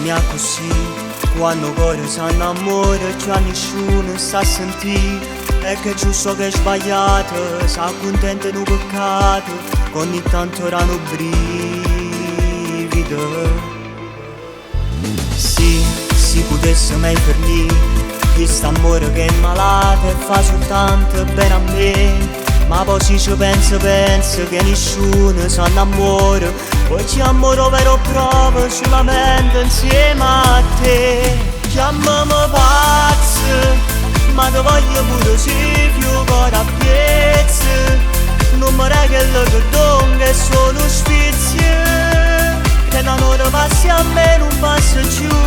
mia così, quando cuore si innamora già nessuno sa sentire. E che giusto che è sbagliato, sa contento in un peccato, ogni tanto erano brivido. Sì, si potesse mai fermare, questo amore che è malato e fa soltanto bene a me. Ma poi si ci pensa che nessuno si innamora, poi ci amoro vero proprio solamente insieme a te. Chiamami pazzo, ma ti voglio pure se più cuore a piezza. Non mi regalo che donne sono sfizie, che da un'ora passi a me non passa giù,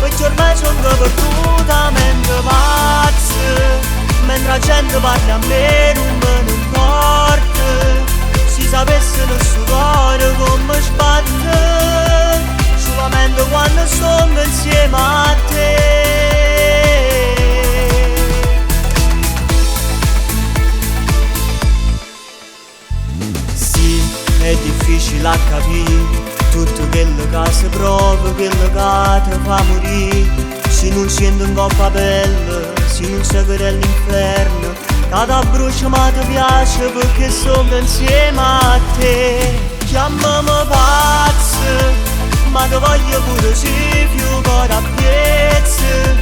perché ormai sono perdutamente pazza. Mentre la gente parla a me non me ne importa, si sapesse nel suo cuore come sbatte, solamente quando sono insieme a te. Sì, è difficile a capire tutto quello che si prova, quello che ti fa morire. Se non sento in coppa pelle, se non sai che è l'inferno, cada brucia ma ti piace perché sono insieme a te. Chiamami pazzo, ma ti voglio pure se più cuore a piezza.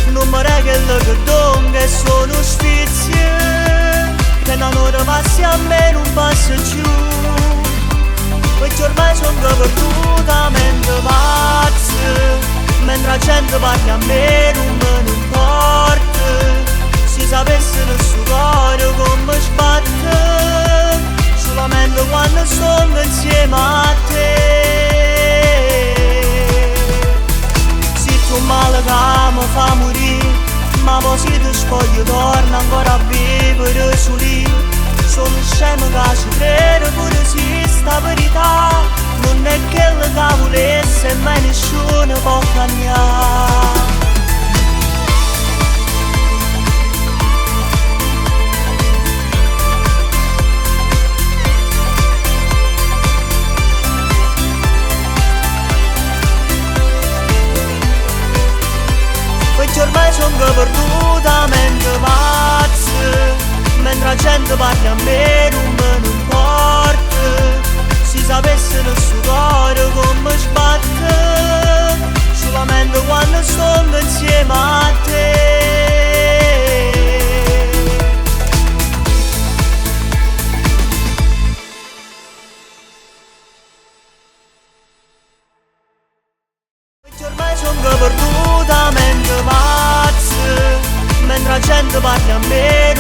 Non mi regalo che donne sono sfizie, che da un'ora passi a me non passa giù, perché ormai sono perdutamente pazza. Mentre la gente parla a me non me ne importa, si sapesse nel suo cuore come sbatte, solamente quando sono insieme a te. Se tu male che mi fa morire, ma poi se ti spoglio torna ancora a vivere su lì. Sono scemo che ci crede pure se sta verità non è quella che volesse, mai nessuno può cambiare. Perché ormai sono perdutamente pazza, mentre la gente parla a me non me ne importa, si sapesse nel suo cuore come sbatte, solamente quando sono insieme a te. Perché ormai sono perdutamente pazza, mentre la gente parla a me